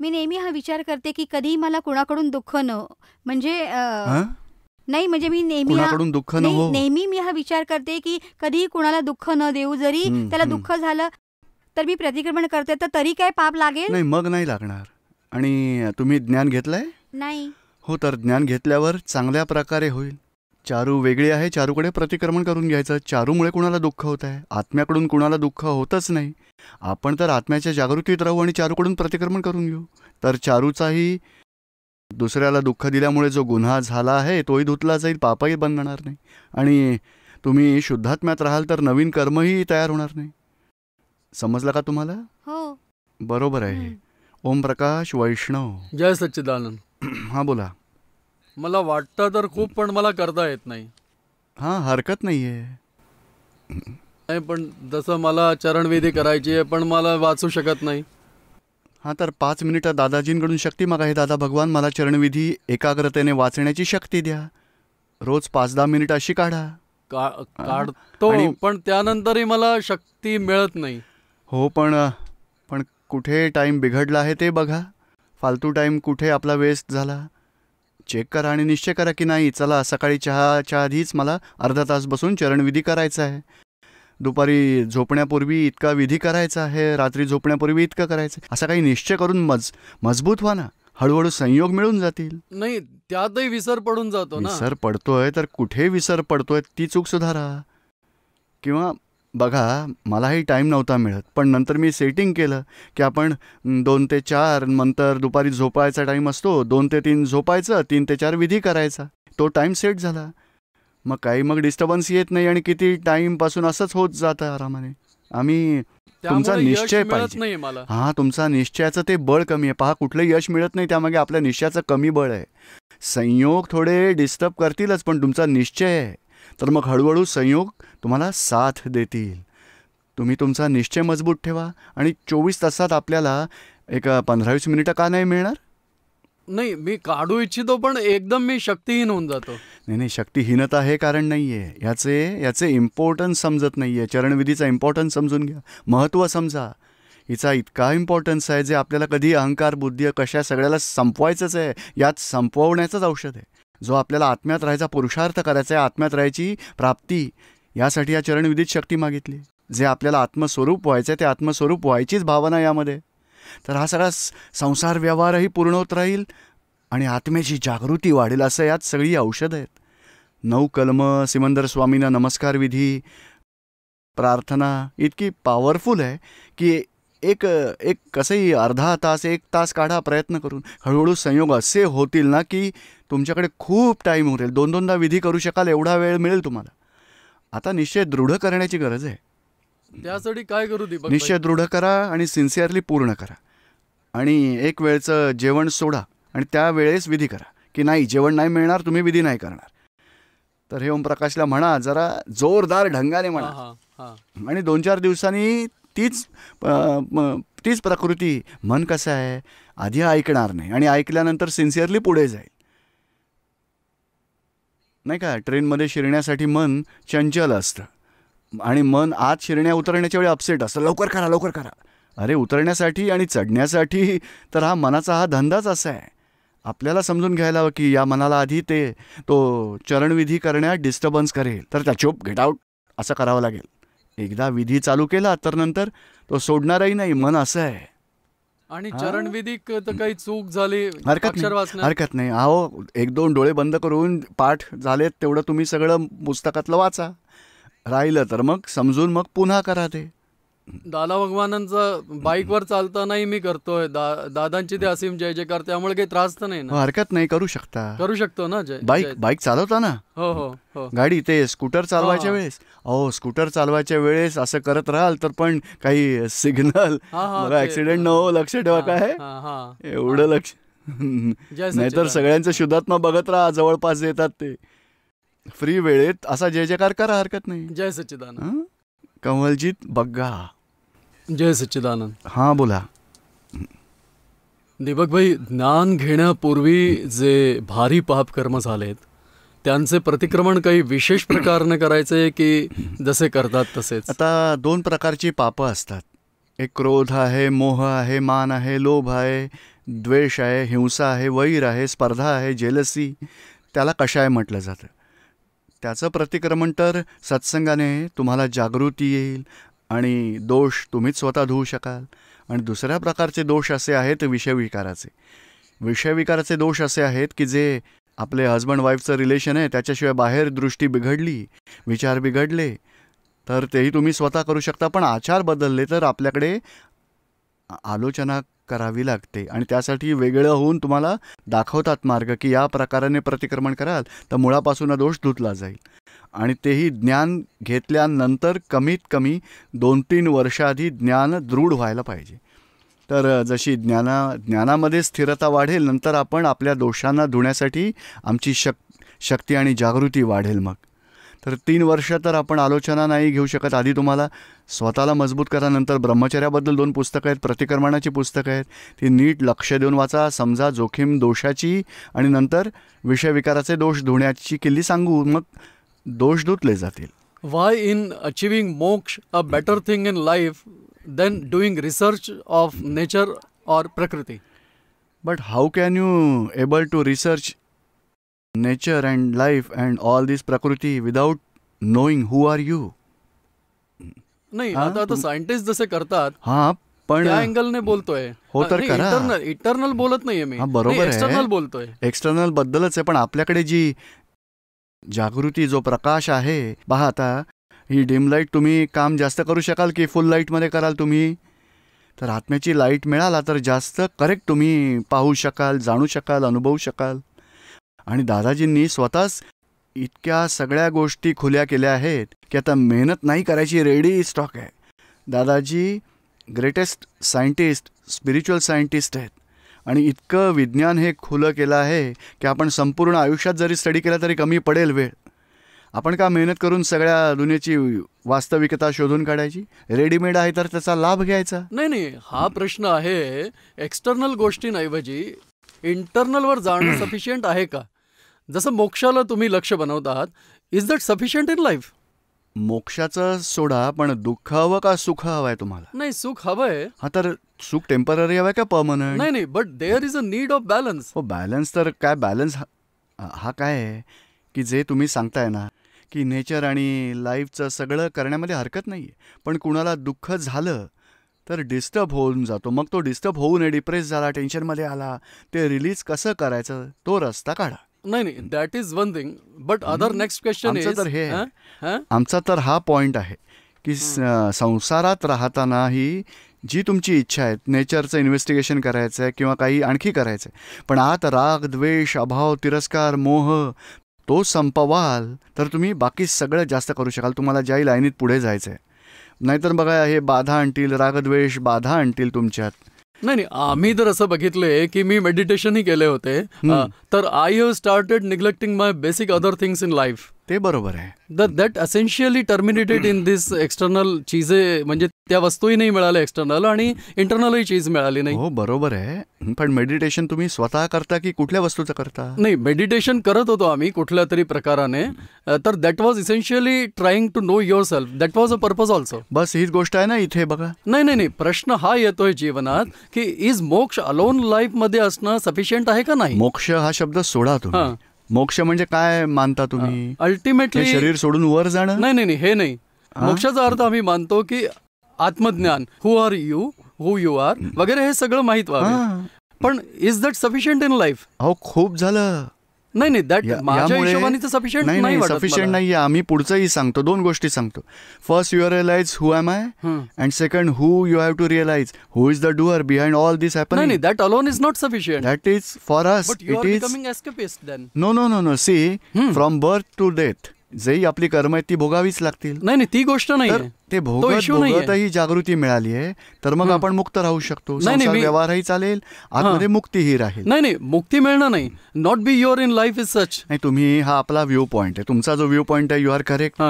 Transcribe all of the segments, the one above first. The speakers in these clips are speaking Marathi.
मी नेहमी हा विचार करते की कधीही मला कुणाकडून दुःख न म्हणजे हा? नाही म्हणजे मी नेहमी कुणाकडून दुःख न हो. नेहमी मी हा विचार करते की कधीही कुणाला दुःख न देऊ. जरी त्याला दुःख झालं तर मी प्रतिक्रमण करते तर तरी काय पाप लागेल? नाही, मग नाही लागणार. आणि तुम्ही ज्ञान घेतलंय? नाही. हो, तर ज्ञान घेतल्यावर चांगल्या प्रकारे होईल. चारू वेगळी आहे, चारूकडे प्रतिक्रमण करून घ्यायचं. चारूमुळे कुणाला दुःख होत आहे, आत्म्याकडून कुणाला दुःख होतच नाही. आपण तर आत्म्याच्या जागृतीत राहू आणि चारूकडून प्रतिक्रमण करून घेऊ. तर चारूचाही दुसऱ्याला दुःख दिल्यामुळे जो गुन्हा झाला आहे तोही धुतला जाईल, पापही बनणार नाही. आणि तुम्ही शुद्धात्म्यात राहाल तर नवीन कर्मही तयार होणार नाही. समजलं का तुम्हाला? हो, बरोबर आहे. ओम प्रकाश वैष्णव. जय सच्चिदानंद. हा, बोला. मला वाटतं तर खूप, पण मला करता येत नाही. हा, हरकत नाहीये. नाही, पण जसं मला चरणविधी करायची आहे पण मला वाचू शकत नाही. हा, तर 5 मिनिटं दादाजींकडून शक्ती मागा. हे दादा भगवान, मला चरणविधी एकाग्रतेने वाचण्याची शक्ती द्या. रोज 5-10 मिनिटं अशी काढा. काढतो, पण त्यानंतरही मला शक्ती मिळत नाही. हो, पण कुठे टाईम बिघडला आहे ते बघा. फालतू टाईम कुठे आपला वेस्ट झाला चेक करा आणि निश्चय करा की नाही, चला सकाळी चहाच्या आधीच मला अर्धा तास बसून चरणविधी करायचा आहे, दुपारी झोपण्यापूर्वी इतका विधी करायचा आहे, रात्री झोपण्यापूर्वी इतकं करायचं आहे. असा काही निश्चय करून मजबूत व्हा ना. हळूहळू संयोग मिळून जातील. नाही, त्यातही विसर पडून जातो ना. विसर पडतोय तर कुठे विसर पडतोय ती चूक सुधारा. किंवा बघा, मलाही टाईम नव्हता मिळत, पण नंतर मी सेटिंग केलं की आपण 2 ते 4 नंतर दुपारी झोपायचा टाईम असतो, 2 ते 3 झोपायचं, 3 ते 4 विधी करायचा. तो टाईम सेट झाला, मग डिस्टर्बन्स येत नाही आणि किती टाईमपासून असंच होत जातं आरामाने. आम्ही तुमचा निश्चय पाहिजे. हां, तुमचा निश्चयाचं ते बळ कमी आहे. पहा, कुठलं यश मिळत नाही त्यामागे आपल्या निश्चयाचं कमी बळ आहे. संयोग थोडे डिस्टर्ब करतीलच, पण तुमचा निश्चय आहे तर मग हळूहळू संयोग तुम्हाला साथ देतील. तुम्ही तुमचा निश्चय मजबूत ठेवा आणि 24 तासात आपल्याला एक 15-20 मिनिटं का नाही मिळणार? नाही, मी काढू इच्छितो पण एकदम मी शक्तीहीन होऊन जातो. नाही, शक्तीहीनता हे कारण नाही आहे. याचे इम्पॉर्टन्स समजत नाही आहे. चरणविधीचा इम्पॉर्टन्स समजून घ्या, महत्त्व समजा. हिचा इतका इम्पॉर्टन्स आहे जे आपल्याला कधी अहंकार, बुद्धी, कशा सगळ्याला संपवायचंच आहे. यात संपवण्याचंच औषध आहे. जो आपल्याला आत्म्यात राहायचा पुरुषार्थ करायचा आहे, आत्म्यात राहायची प्राप्ती, यासाठी या चरणविधीत शक्ती मागितली. जे आपल्याला आत्मस्वरूप व्हायचं आहे ते आत्मस्वरूप व्हायचीच भावना यामध्ये. तर हा सगळा संसार व्यवहारही पूर्ण होत राहील आणि आत्म्याची जागृती वाढेल. असं यात सगळी औषधं आहेत. 9 कलम, सिमंदर स्वामींना नमस्कार विधी, प्रार्थना इतकी पॉवरफुल आहे की एक कसंही अर्धा तास 1 तास काढा प्रयत्न करून. हळूहळू संयोग असे होतील ना की तुमच्याकडे खूप टाईम उरेल. 2-2दा विधी करू शकाल एवढा वेळ मिळेल तुम्हाला. आता निश्चय दृढ करण्याची गरज आहे. त्यासाठी काय करू दीपक? निश्चय दृढ करा आणि सिन्सिअरली पूर्ण करा. आणि एक वेळचं जेवण सोडा आणि त्या वेळेस विधी करा की नाही, जेवण नाही मिळणार, तुम्ही विधी नाही करणार. तर हे ओमप्रकाशला म्हणा, जरा जोरदार ढंगाने म्हणा. आणि 2-4 दिवसांनी तीच प्रकृती. मन कसं आहे, आधी ऐकणार नाही आणि ऐकल्यानंतर सिन्सिअरली पुढे जाईल, नाही का. ट्रेनमध्ये शिरण्यासाठी मन चंचल असतं आणि मन आत शिरण्या उतरण्याच्या वेळी अपसेट असतं. लवकर करा, लवकर करा. अरे, उतरण्यासाठी आणि चढण्यासाठी तर मनाचा हा धंदाच असा आहे. आपल्याला समजून घ्यायला हवं की या मनाला आधी तो चरणविधी करण्यात डिस्टर्बन्स करेल, तर त्या चुप गेट आउट असं करावं लागेल. एकदा विधी चालू केला तर नंतर तो सोडणारही नाही. मन असं आहे. आणि चरणविधी काही चूक झाली, हरकत नाही. अहो, 1-2 डोळे बंद करून पाठ झालेत तेवढं तुम्ही सगळं पुस्तकातलं वाचा. राहिलं तर मग समजून मग पुन्हा करा ते. दादा भगवानांचा बाईकवर चालतानाही मी करतोय. दादांची ते असीम जय जयकार, त्यामुळे काही त्रास तर नाही ना? हरकत नाही, करू शकतो ना. बाईक चालवताना, हो, गाडी ते स्कूटर चालवायच्या वेळेस, स्कूटर चालवायच्या वेळेस असं करत राहाल तर पण काही सिग्नल ऍक्सिडेंट न हो, लक्ष ठेवा. काय एवढं लक्ष, नाहीतर सगळ्यांचं शुद्धात्मा बघत राहा, जवळपास येतात ते. फ्री वेळेत असा जय जयकार करा, हरकत नाही. जय सच्चिदानंद. कमलजीत बग्गा. जय सच्चिदानंद. हा, बोला. दीपक भाई, ज्ञान घेण्यापूर्वी जे भारी पाप कर्म झालेत त्यांचे प्रतिक्रमण काही विशेष प्रकारने करायचे की जसे करतात तसेच? आता 2 प्रकारची पापं असतात. एक क्रोध आहे, मोह आहे, मान आहे, लोभ आहे, द्वेष आहे, हिंसा आहे, वैर आहे, स्पर्धा आहे, जेलसी, त्याला कषाय म्हटलं जातं. त्याचं प्रतिक्रमण तर सत्संगाने तुम्हाला जागृती येईल आणि दोष तुम्हीच स्वतः धुवू शकाल. आणि दुसऱ्या प्रकारचे दोष असे आहेत विषयविकाराचे. विषयविकाराचे दोष असे आहेत की जे आपले हजबंड वाईफचं रिलेशन आहे त्याच्याशिवाय बाहेर दृष्टी बिघडली, विचार बिघडले तर तेही तुम्ही स्वतः करू शकता. पण आचार बदलले तर आपल्याकडे आलोचना करावी लागते आणि त्यासाठी वेगळं होऊन तुम्हाला दाखवतात मार्ग की या प्रकाराने प्रतिक्रमण कराल तर मुळापासून दोष धुतला जाईल. आणि तेही ज्ञान घेतल्यानंतर कमीत कमी 2-3 वर्षाआधी ज्ञान दृढ व्हायला पाहिजे. तर जशी ज्ञानामध्ये स्थिरता वाढेल नंतर आपण आपल्या दोषांना धुण्यासाठी आमची शक्ती आणि जागृती वाढेल. मग तर 3 वर्ष तर आपण आलोचना नाही घेऊ शकत. आधी तुम्हाला स्वतःला मजबूत करा. नंतर ब्रह्मचर्याबद्दल 2 पुस्तकं आहेत, प्रतिक्रमणाची पुस्तकं आहेत, ती नीट लक्ष देऊन वाचा, समजा जोखीम दोषाची आणि नंतर विषयविकाराचे दोष धुण्याची किल्ली सांगू, मग दोष धुतले जातील. Why in achieving moksha a better thing in life than doing research of nature or prakriti? But how can you able to research nature and life and all this prakriti without knowing who are you? नाही, आता सायंटिस्ट जसे करतात हा, पण त्या अँगलने बोलतोय. हो तर करा. इटर्नल बोलत नाहीये मी. बरोबर आहे, एक्सटर्नल बोलतोय. एक्सटर्नल बद्दलच आहे. पण आपल्याकडे जी जागृती, जो प्रकाश आहे, पहा आता ही डिम लाईट तुम्ही काम जास्त करू शकाल की फुल लाईटमध्ये कराल तुम्ही? तर आत्म्याची लाईट मिळाला तर जास्त करेक्ट तुम्ही पाहू शकाल, जाणू शकाल, अनुभवू शकाल. आणि दादाजींनी स्वतःच इतक्या सगळ्या गोष्टी खुल्या केल्या आहेत की आता मेहनत नाही करायची, रेडी स्टॉक आहे. Dadaji greatest scientist, spiritual scientist आहेत आणि इतकं विज्ञान हे खुलं केलं आहे की आपण संपूर्ण आयुष्यात जरी स्टडी केला तरी कमी पडेल वेळ. आपण का मेहनत करून सगळ्या दुनियेची वास्तविकता शोधून काढायची? रेडीमेड आहे तर त्याचा लाभ घ्यायचा. नाही, हा प्रश्न आहे एक्सटर्नल गोष्टींऐवजी इंटरनलवर जाणं सफिशियंट आहे का? जसं मोक्षाला तुम्ही लक्ष बनवतात, is that sufficient in life? मोक्षाचं सोडा, पण दुःख हवं का सुख हवं आहे तुम्हाला? नाही, सुख हवंय. हा, तर सुख टेम्पररी हवंय का परमनंट? नाही, but there is a need of balance. हो, बॅलन्स तर काय? बॅलन्स हा काय आहे की जे तुम्ही सांगताय ना की नेचर आणि लाईफचं सगळं करण्यामध्ये हरकत नाही आहे, पण कुणाला दुःख झालं तर डिस्टर्ब होऊन जातो. मग तो डिस्टर्ब होऊ नये, डिप्रेस झाला, टेन्शनमध्ये आला, ते रिलीज कसं करायचं तो रस्ता काढा. नाही, that is one thing. But other next question is, आमचा तर हा पॉइंट आहे की संसारात राहतानाही जी तुमची इच्छा आहे, नेचरचं इन्व्हेस्टिगेशन करायचं आहे किंवा काही आणखी करायचं आहे, पण आत राग, द्वेष, अभाव, तिरस्कार, मोह तो संपवाल तर तुम्ही बाकी सगळं जास्त करू शकाल. तुम्हाला ज्याही लाईनीत पुढे जायचं आहे. नाहीतर बघा, हे बाधा आणतील, रागद्वेष बाधा आणतील तुमच्यात. नाही, आम्ही तर असं बघितलंय की मी मेडिटेशनही केले होते, तर I have started neglecting my basic other things in life. ते बरोबर आहे. That essentially terminated in this external चीजे, म्हणजे त्या वस्तूही नाही मिळाल्या एक्सटर्नल आणि इंटरनलही चीज मिळाली नाही. हो, बरोबर आहे. पण मेडिटेशन तुम्ही स्वतः करता की कुठल्या वस्तूचं करता? नाही, मेडिटेशन करत होतो आम्ही कुठल्या तरी प्रकाराने. तर that was essentially trying to know your self. That was a purpose also. बस हीच गोष्ट आहे ना इथे बघा. नाही, प्रश्न हा येतोय जीवनात की इज मोक्ष अलोन लाईफ मध्ये असणं सफिशियंट आहे का नाही? मोक्ष हा शब्द सोडा तुम्ही. मोक्ष म्हणजे काय मानता तुम्ही? अल्टिमेटली शरीर सोडून वर जाणं? नाही, हे नाही. मोक्षाचा अर्थ आम्ही मानतो की आत्मज्ञान, who are you, who you are वगैरे हे सगळं माहित व्हावं. पण is that sufficient in life? अहो, खूप झालं. नाही, दॅट माझ्या हिशोबाने सफिशियंट नाही. सफिशियंट नाहीये. आम्ही पुढचंही सांगतो, 2 गोष्टी सांगतो. First, you realise who am I, and second, who you have to realise who is the doer behind all this happening. नाही, that alone is not sufficient. That is for us. But you are becoming escapist then. No. See, from birth to death जेही आपली कर्म आहेत ती भोगावीच लागतील. नाही, ती गोष्ट नाही. ते भोगतही जागृती मिळाली आहे तर मग आपण मुक्त राहू शकतो. व्यवहारही चालेल, आतमध्ये मुक्तीही राहील. नाही, मुक्ती मिळणं नाही. Not be your in life is such. नाही, तुम्ही हा आपला व्ह्यू पॉइंट आहे. तुमचा जो व्ह्यू पॉइंट आहे, you are correct.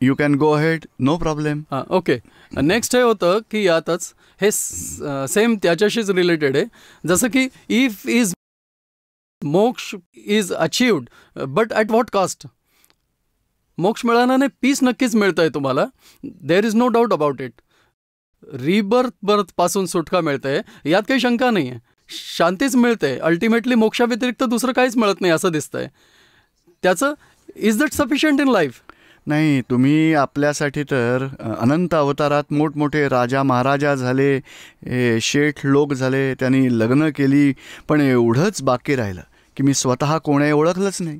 You can go ahead, no problem. Okay. Next हे होतं की यातच हे सेम त्याच्याशीच रिलेटेड आहे. जसं की if is moksha is achieved but at what cost? Moksha मिळाल्याने पीस नक्कीच मिळतंय तुम्हाला. There is no doubt about it. Rebirth पासून सुटका मिळते, यात काही शंका नाही आहे. शांतीच मिळते. अल्टिमेटली मोक्षाव्यतिरिक्त दुसरं काहीच मिळत नाही असं दिसतंय. त्याचं is that sufficient in life? नाही, तुम्ही आपल्यासाठी तर अनंत अवतारात मोठमोठे राजा महाराजा झाले, शेठ लोक झाले, त्यांनी लग्न केली, पण एवढंच बाकी राहिलं की मी स्वतः कोण आहे ओळखलंच नाही.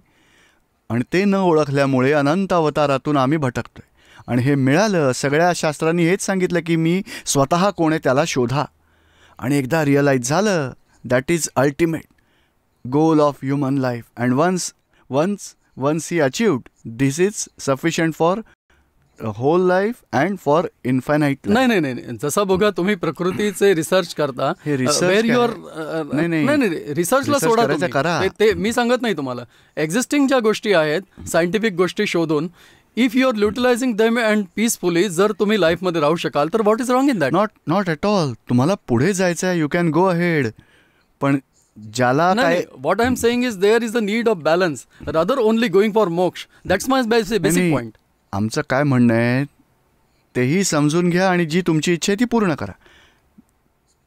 आणि ते न ओळखल्यामुळे अनंत अवतारातून आम्ही भटकतोय. आणि हे मिळालं, सगळ्या शास्त्रांनी हेच सांगितलं की मी स्वतः कोण आहे त्याला शोधा. आणि एकदा रिअलाईज झालं, that is ultimate goal of human life. And once he achieved, this is sufficient for whole life and for infinite life. नाही, जसा बघा तुम्ही प्रकृतीचे रिसर्च करता, हे research वेर युअर नाही, रिसर्चला सोडा करा. ते मी सांगत नाही तुम्हाला. एक्झिस्टिंग ज्या गोष्टी आहेत, सायंटिफिक गोष्टी शोधून, if you are utilising them and peacefully, जर तुम्ही लाईफमध्ये राहू शकाल तर what is wrong in that? Not at all. तुम्हाला पुढे जायचं आहे, यू कॅन गो अहेड. पण ज्याला काय, what I am saying is there is the need of balance rather only going for moksha. That's my basic point. आमचं काय म्हणणं आहे तेही समजून घ्या आणि जी तुमची इच्छा आहे ती पूर्ण करा.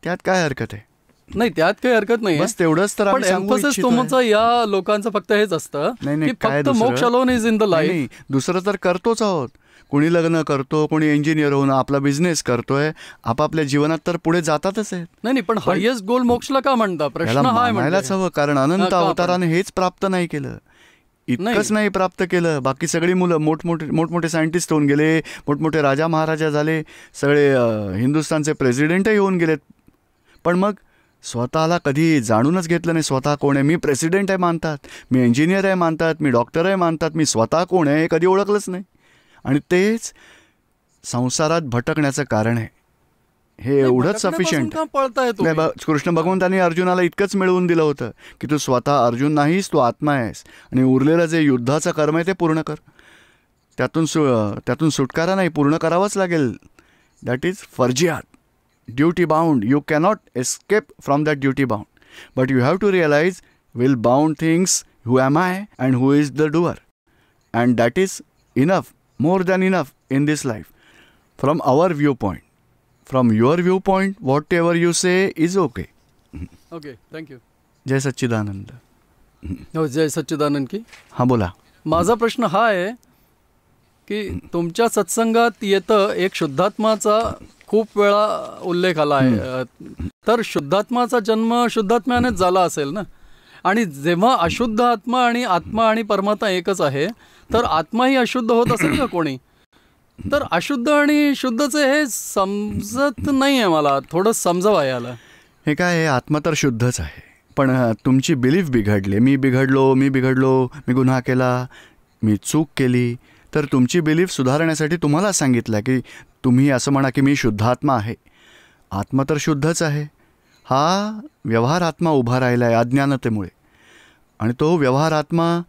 त्यात काय हरकत आहे? नाही, त्यात काही हरकत नाही, बस तेवढंच तर. पण एम्फसिस तुमचं या लोकांचं फक्त हेच असतं की फक्त मोक्ष alone is in the life. दुसरं तर करतोच आहोत. कोणी लग्न करतो, कोणी इंजिनियर होऊन आपला बिझनेस करतोय, आपापल्या जीवनात तर पुढे जातातच आहेत. नाही, पण हायेस्ट गोल मोक्षला का म्हणता? प्रश्न हा म्हणायलाच हवं, कारण अनंत अवताराने हेच प्राप्त नाही केलं. इतकंच नाही प्राप्त केलं, बाकी सगळी मुलं मोठमोठे सायंटिस्ट होऊन गेले, मोठमोठे राजा महाराजा झाले, सगळे हिंदुस्थानचे प्रेसिडेंटही होऊन गेलेत. पण मग स्वतःला कधी जाणूनच घेतलं नाही स्वतः कोण आहे. मी प्रेसिडेंट आहे मानतात, मी इंजिनियर आहे मानतात, मी डॉक्टर आहे मानतात, मी स्वतः कोण आहे हे कधी ओळखलंच नाही. आणि तेच संसारात भटकण्याचं कारण आहे. हे एवढंच सफिशियंट. कृष्ण भगवंतांनी अर्जुनाला इतकंच मिळवून दिलं होतं की तू स्वतः अर्जुन नाहीस, तू आत्मा आहेस, आणि उरलेलं जे युद्धाचं कर्म आहे ते पूर्ण कर. त्यातून सुटकारा नाही, पूर्ण करावंच लागेल. दॅट इज फर्जियात, duty bound. You cannot escape from that duty bound, but you have to realise will bound things, who am I and who is the doer, and that is enough, more than enough in this life from our viewpoint. From your viewpoint, whatever you say is okay. Okay, thank you. जय सच्चिदानंद. हो, जय सच्चिदानंद की. हां, बोला. माझा प्रश्न हा आहे की तुमच्या सत्संगात येतं एक शुद्धात्माचा खूप वेळा उल्लेख आला आहे. तर शुद्धात्माचा जन्म शुद्धात्म्यानेच झाला असेल ना? आणि जेव्हा अशुद्ध आत्मा आणि परमात्मा एकच आहे, तर आत्माही अशुद्ध होत असेल का कोणी? तर अशुद्ध आणि शुद्धचे हे समजत नाही आहे मला. थोडं समजावा याला. हे काय आहे, आत्मा तर शुद्धच आहे, पण तुमची बिलीफ बिघडली. मी बिघडलो, मी गुन्हा केला, मी चूक केली. तर तुमची बिलीफ सुधारण्यासाठी तुम्हाला सांगितलं की तुम्ही असं म्हणा की मी शुद्धात्मा आहे. आत्मा तर शुद्धच आहे. हा व्यवहार आत्मा उभा राहिला आहे अज्ञानतेमुळे, आणि तो व्यवहार आत्मा,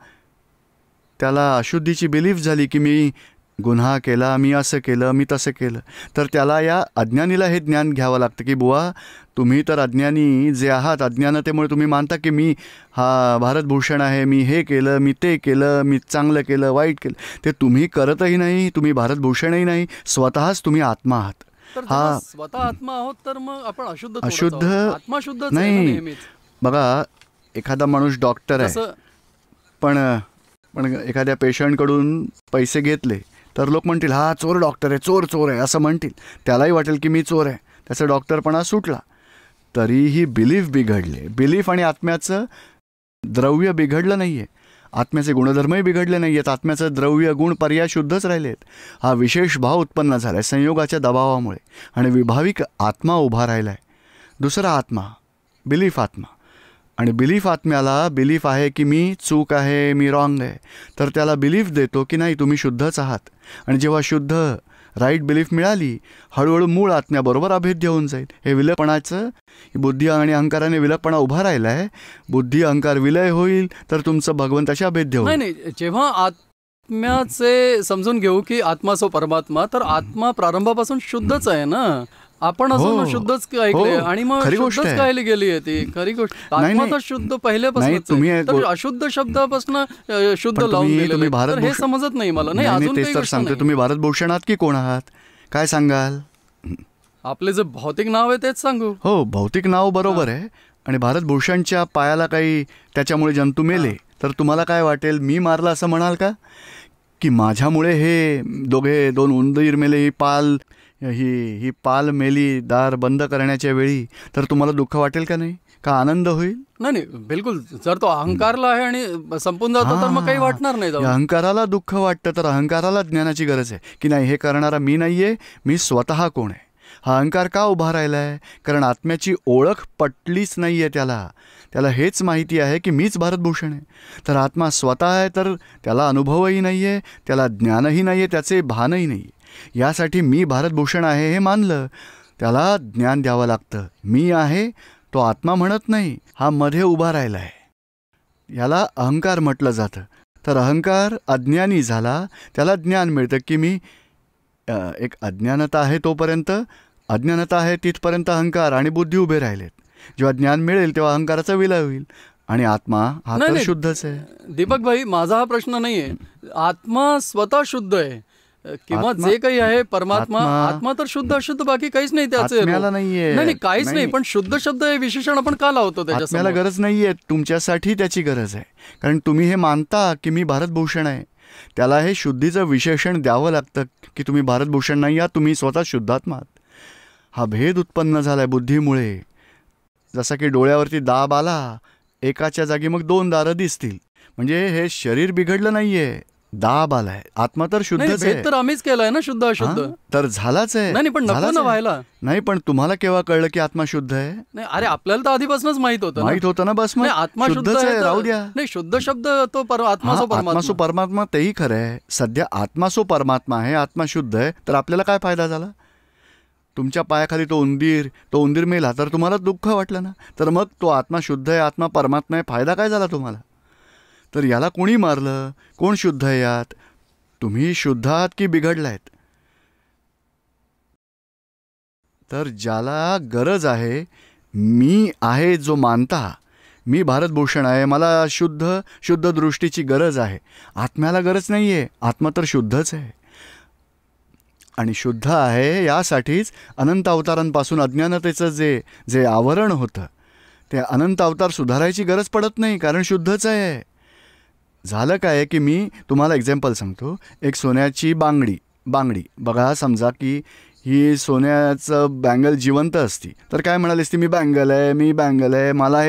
त्याला अशुद्धीची बिलीफ झाली की मी गुन्हा केला, मी असं केलं, मी तसं केलं. तर त्याला, या अज्ञानीला हे ज्ञान घ्यावं लागतं की बुवा तुम्ही तर अज्ञानी जे आहात, अज्ञानतेमुळे तुम्ही मानता की मी हा भारतभूषण आहे, मी हे केलं, मी ते केलं, मी चांगलं केलं, वाईट केलं. ते तुम्ही करतही नाही, तुम्ही भारतभूषणही नाही, स्वतःच तुम्ही आत्मा आहात. हा स्वतः आत्मा आहोत, तर मग आपण अशुद्ध आत्मा शुद्ध नाही. बघा, एखादा माणूस डॉक्टर आहे, पण एखाद्या पेशंटकडून पैसे घेतले तर लोक म्हणतील हा चोर डॉक्टर आहे, चोर आहे असं म्हणतील. त्यालाही वाटेल की मी चोर आहे, त्याचा डॉक्टरपणा सुटला. तरीही बिलीफ बिघडले. बिलीफ आणि आत्म्याचं द्रव्य बिघडलं नाही आहे, आत्म्याचे गुणधर्मही बिघडले नाही आहेत, आत्म्याचं द्रव्य गुण पर्याय शुद्धच राहिले आहेत. हा विशेष भाव उत्पन्न झाला आहे संयोगाच्या दबावामुळे, आणि विभाविक आत्मा उभा राहिला आहे. दुसरा आत्मा बिलीफ आत्मा, आणि बिलीफ आत्म्याला बिलीफ आहे की मी चूक आहे, मी रॉंग आहे, तर त्याला बिलीफ देतो की नाही तुम्ही शुद्धच आहात. आणि जेव्हा शुद्ध राईट बिलीफ मिळाली, हळूहळू मूळ आत्म्याबरोबर अभेद्य होऊन जाईल. हे विलयपणाचं, बुद्धी आणि अहंकाराने विलयपणा उभा राहिला आहे. बुद्धी अहंकार विलय होईल तर तुमचं भगवंताशी अभेद्य होईल. नाही, जेव्हा आत्म्याचे समजून घेऊ की आत्मा सो परमात्मा, तर आत्मा प्रारंभापासून शुद्धच आहे ना. आपण अजून शुद्धच ऐकले आणि मग शुद्धच कायला गेली आहे ती खरी गोष्ट. आत्मा तर शुद्ध पहिल्यापासून, अशुद्ध शब्दापासून शुद्ध लावून दिले, तर हे समजत नाही मला. नाही, अजून तेच तर सांगतो. तुम्ही भारतभूषण आहात की कोण आहात, काय सांगाल? आपले जे भौतिक नाव आहे तेच सांगू. हो, भौतिक नाव बरोबर आहे, आणि भारतभूषणच्या पायाला काही त्याच्यामुळे जंतू मेले तर तुम्हाला काय वाटेल? मी मारलं असं म्हणाल का? की माझ्यामुळे हे दोन उंदीर मेले, ही पाल मेली दार बंद करण्याच्या वेळी, तर तुम्हाला दुःख वाटेल का नाही? का आनंद होईल? नाही, बिलकुल. जर तो अहंकारला आहे आणि संपून जातो तर मग काही वाटणार नाही. अहंकाराला दुःख वाटतं तर अहंकाराला ज्ञानाची गरज आहे की नाही, हे करणारा मी नाहीये, मी स्वतः कोण आहे. हा अहंकार का उभा राहिलाय? कारण आत्म्याची ओळख पटलीच नाहीये त्याला हेच माहिती आहे की मीच भारतभूषण आहे. तर आत्मा स्वतः आहे तर त्याला अनुभवही नाहीये, त्याला ज्ञानही नाहीये, त्याचे भानही नाहीये. यासाठी मी भारतभूषण आहे हे मानलं, त्याला ज्ञान द्यावं लागतं. मी आहे तो आत्मा म्हणत नाही, हा मध्ये उभा राहिला आहे. याला अहंकार म्हटलं जातं. तर अहंकार अज्ञानी झाला, त्याला ज्ञान मिळतं की मी एक अज्ञानता आहे तोपर्यंत, अज्ञानता आहे तिथपर्यंत अहंकार आणि बुद्धी उभे राहिलेत. जेव्हा ज्ञान मिळेल तेव्हा अहंकाराचा विलय होईल आणि आत्मा हा तर शुद्धच आहे. दीपक भाई, माझा हा प्रश्न नाहीये. आत्मा स्वतः शुद्ध आहे किंवा जे काही आहे परमात्मा, आत्मा तर शुद्ध अशुद्ध बाकी काहीच नाही त्याचे. नाही, काहीच नाही. पण शुद्ध शब्द हे विशेषण आपण का लावतो त्याच्यात? आत्म्याला गरज नाहीये, तुमच्यासाठी त्याची गरज आहे. कारण तुम्ही हे मानता की मी भारतभूषण आहे, त्याला हे शुद्धीचं विशेषण द्यावं लागतं की तुम्ही भारतभूषण नाही आहात, तुम्ही स्वतः शुद्धात्मा आहात. हा भेद उत्पन्न झालाय बुद्धीमुळे. जसा की डोळ्यावरती दाब आला, एकाच्या जागी मग 2 दारं दिसतील. म्हणजे हे शरीर बिघडलं नाहीये, दाब आलाय. आत्मा तर शुद्धच आहे. तर आम्हीच केलाय ना शुद्ध अशुद्ध, तर झालाच आहे. नाही पण नको ना व्हायला. नाही, पण तुम्हाला केव्हा कळलं की आत्मा शुद्ध आहे? नाही, अरे आपल्याला तर आधीपासूनच माहित होतं ना. बस मग आत्मा शुद्ध आहे, राहू द्या. नाही, शुद्ध शब्द तो आत्मा सो परमात्मा, तेही खरं आहे. सध्या आत्मा सो परमात्मा आहे, आत्मा शुद्ध आहे, तर आपल्याला काय फायदा झाला? तुमच्या पायाखाली तो उंदीर मेला तर तुम्हाला दुःख वाटलं ना. तर मग तो आत्मा शुद्ध आहे, आत्मा परमात्मा आहे, फायदा काय झाला तुम्हाला? तर याला कोणी मारलं? कोण शुद्ध आहे यात? तुम्ही शुद्ध आहात की बिघडलायत? तर ज्याला गरज आहे, मी आहे जो मानता, मी भारतभूषण आहे, मला शुद्ध दृष्टीची गरज आहे. आत्म्याला गरज नाहीये, आत्मा तर शुद्धच आहे आणि शुद्ध आहे. यासाठीच अनंत अवतारांपासून अज्ञानतेचं जे आवरण होतं ते अनंत अवतार सुधारायची गरज पडत नाही, कारण शुद्धच आहे. झालं काय की मी तुम्हाला एक्झाम्पल सांगतो. एक सोन्याची बांगडी बघा, समजा की ही सोन्याचं बँगल जिवंत असती तर काय म्हणाली असती? मी बँगल आहे, मला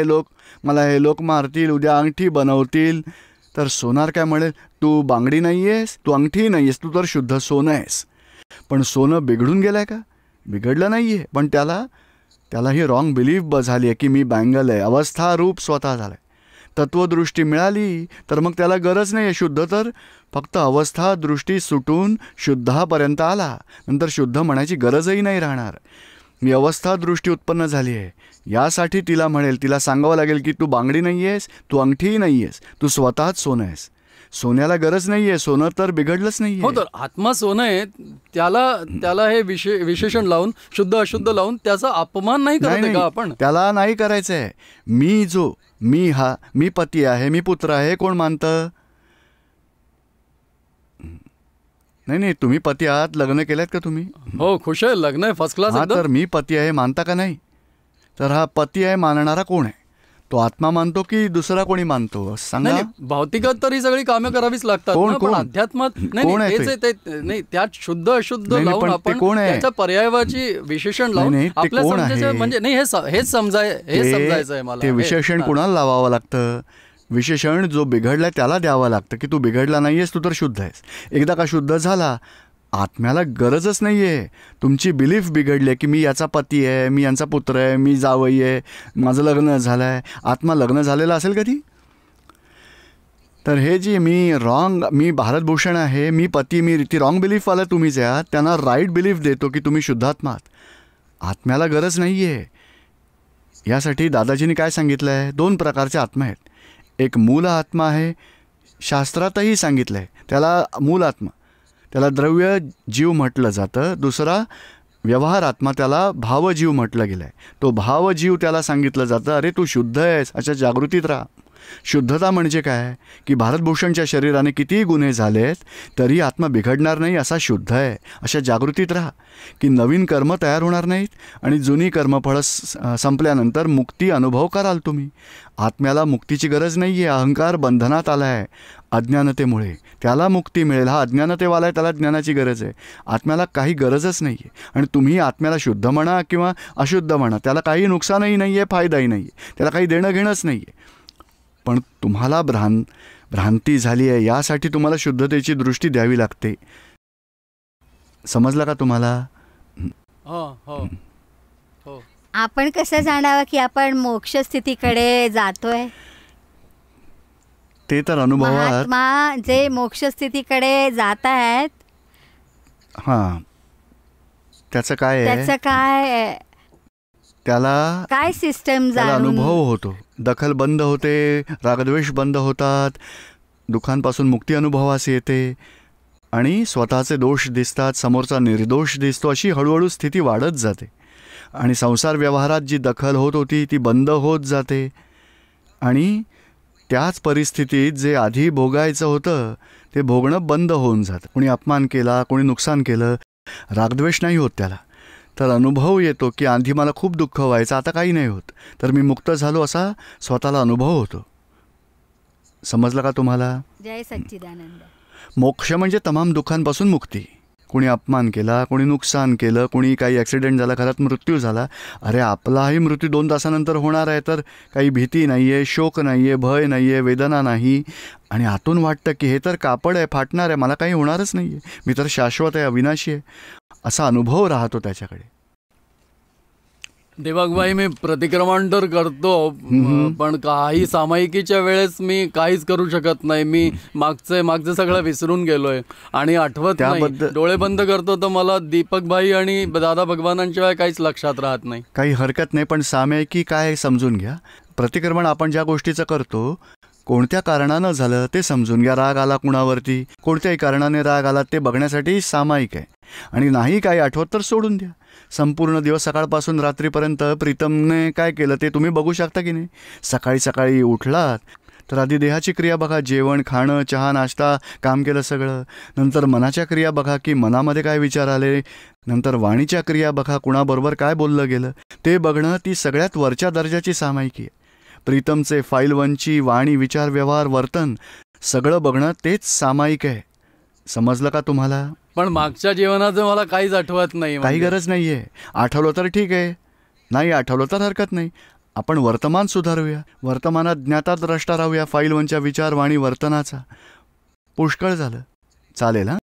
हे लोक मारतील, उद्या अंगठी बनवतील. तर सोनार काय म्हणेल? तू बांगडी नाही आहेस, तू अंगठी नाही आहेस, तू तर शुद्ध सोनं आहेस. पण सोनं बिघडून गेलंय का? बिघडलं नाहीये, पण त्याला ही रॉंग बिलीफ झाली आहे की मी बँगल आहे. अवस्था रूप स्वतः झालंय. तत्वदृष्टी मिळाली तर मग त्याला गरज नाही आहे शुद्ध, तर फक्त अवस्था दृष्टी सुटून शुद्धापर्यंत आला, नंतर शुद्ध म्हणायची गरजही नाही राहणार. मी अवस्था दृष्टी उत्पन्न झाली आहे, यासाठी तिला सांगावं लागेल की तू बांगडी नाही आहेस, तू अंगठीही नाही आहेस, तू स्वतःच सोनं आहेस. सोन्याला गरज नाहीये, सोनं तर बिघडलंच नाहीये. हो, तर आत्मा सोनं आहे, त्याला हे विशेषण लावून शुद्ध अशुद्ध लावून त्याचा अपमान नाही करत का आपण? त्याला नाही करायचंय. मी पती आहे, मी पुत्र आहे, कोण मानतं? नाही, तुम्ही पती आहात, लग्न केल्यात का तुम्ही? हो, खुश आहे, लग्न आहे, फर्स्ट क्लास. तर मी पती आहे मानता का नाही? तर हा पती आहे मानणारा कोण आहे? तो आत्मा मानतो की दुसरा कोणी मानतो? सांगा. भौतिकात तर ही सगळी कामे करावीच लागतात, पण अध्यात्मात नाही. त्यात शुद्ध अशुद्ध लावून आपण त्याच्या पर्यायाची विशेषण लावून आपल्या समजायचं, म्हणजे नाही, हेच समजायचं आहे मला. ते विशेषण कोणाला लावावं लागतं? विशेषण जो बिघडलाय त्याला द्यावं लागतं की तू बिघडला नाहीयेस, तू तर शुद्ध आहेस. एकदा का शुद्ध झाला, आत्म्याला गरजच नाहीये. तुमची बिलीफ बिघडली की मी याचा पती आहे, मी यांचा पुत्र आहे, मी जावई आहे, माझं लग्न झालं आहे. आत्मा लग्न झालेला असेल कधी? तर हे जी मी भारतभूषण आहे, मी पती, ती रॉंग बिलीफ वाला तुम्हीच आहात. त्यांना राईट बिलीफ देतो की तुम्ही शुद्धात्मा आहात. आत्म्याला गरज नाहीये. यासाठी दादाजींनी काय सांगितलं आहे? 2 प्रकारचे आत्मा आहेत. एक मूल आत्मा आहे, शास्त्रातही सांगितलं आहे त्याला मूल आत्मा, त्याला द्रव्य जीव म्हटलं जातं. दुसरा व्यवहार आत्मा, त्याला भावजीव म्हटलं गेलं आहे. तो भावजीव त्याला सांगितलं जातं, अरे तू शुद्ध आहेस, अच्छा जागृतीत राहा. शुद्धता म्हणजे काय की भारतभूषणच्या शरीराने कितीही गुन्हे झालेत तरी आत्मा बिघडणार नाही असा शुद्ध आहे, अशा जागृतीत राहा की नवीन कर्म तयार होणार नाहीत आणि जुनी कर्मफळं संपल्यानंतर मुक्ती अनुभव कराल तुम्ही. आत्म्याला मुक्तीची गरज नाही आहे. अहंकार बंधनात आला आहे अज्ञानतेमुळे, त्याला मुक्ती मिळेल. हा अज्ञानतेवाला आहे, त्याला ज्ञानाची गरज आहे. आत्म्याला काही गरजच नाही आहे. आणि तुम्ही आत्म्याला शुद्ध म्हणा किंवा अशुद्ध म्हणा, त्याला काही नुकसानही नाही आहे, फायदाही नाही आहे, त्याला काही देणं घेणंच नाही आहे. पण तुम्हाला भ्रांती झाली आहे, यासाठी तुम्हाला शुद्धतेची दृष्टी द्यावी लागते. समजलं का तुम्हाला? हो हो हो. आपण कसं जाणावं की आपण मोक्ष स्थितीकडे जातोय? ते तर अनुभवात. महात्मा जे मोक्ष स्थितीकडे जात आहेत, हां, त्याचं काय आहे? त्याचं काय त्याला सिस्टम त्याला अनुभव होतो. दखल बंद होते, रागद्वेष बंद होतात, दुःखांपासून मुक्ती अनुभवास येते आणि स्वतःचे दोष दिसतात, समोरचा निर्दोष दिसतो. अशी हळूहळू स्थिती वाढत जाते आणि संसार व्यवहारात जी दखल होत होती ती बंद होत जाते. आणि त्याच परिस्थितीत जे आधी भोगायचं होतं ते भोगणं बंद होऊन जातं. कोणी अपमान केला, कोणी नुकसान केलं, रागद्वेष नाही होत त्याला. तर अनुभव येतो की आधी मला खूप दुःख व्हायचं, आता काही नाही होत, तर मी मुक्त झालो असा स्वतःला अनुभव होतो. समजलं का तुम्हाला? जय सच्चिदानंद. मोक्ष म्हणजे तमाम दुःखांपासून मुक्ती. कोणी अपमान केला, कोणी नुकसान केलं, कोणी काही ॲक्सिडेंट झाला, घरात मृत्यू झाला, अरे आपलाही मृत्यू 2 तासानंतर होणार आहे, तर काही भीती नाही आहे, शोक नाही आहे, भय नाही आहे, वेदना नाही. आणि आतून वाटतं की हे तर कापड आहे, फाटणार आहे, मला काही होणारच नाही आहे, मी तर शाश्वत आहे, अविनाशी आहे, असा अनुभव राहतो त्याच्याकडे. देवाबाई, मी प्रतिक्रमण तर करतो, पण काही सामायिकीच्या वेळेस मी काहीच करू शकत नाही. मी मागचं सगळं विसरून गेलोय आणि आठवत नाही. डोळे बंद करतो तर मला दीपकभाई आणि दादा भगवानांशिवाय काहीच लक्षात राहत नाही. काही हरकत नाही, पण सामायिकी काय समजून घ्या. प्रतिक्रमण आपण ज्या गोष्टीचं करतो कोणत्या कारणानं झालं ते समजून घ्या. राग आला कुणावरती, कोणत्याही कारणाने राग आला ते बघण्यासाठी सामायिक आहे. आणि नाही काही आठवत तर सोडून द्या. संपूर्ण दिवस सकाळपासून रात्रीपर्यंत प्रीतमने काय केलं ते तुम्ही बघू शकता की नाही. सकाळी उठलात तर आधी देहाची क्रिया बघा, जेवण, खाणं, चहा, नाश्ता, काम केलं सगळं. नंतर मनाच्या क्रिया बघा की मनामध्ये काय विचार आले. नंतर वाणीच्या क्रिया बघा, कुणाबरोबर काय बोललं गेलं ते बघणं, ती सगळ्यात वरच्या दर्जाची सामायिकी आहे. प्रीतमचे फाईल 1ची वाणी, विचार, व्यवहार, वर्तन सगळं बघणं तेच सामायिक आहे. समजलं का तुम्हाला? पण मागच्या जीवनाचं मला काहीच आठवत नाही. काही गरज नाही आहे. आठवलं तर ठीक आहे, नाही आठवलं तर हरकत नाही. आपण वर्तमान सुधारूया, वर्तमानात ज्ञाता द्रष्टा राहूया. फाईल 1च्या विचार, वाणी, वर्तनाचा पुष्कळ झालं. चालेल. हां.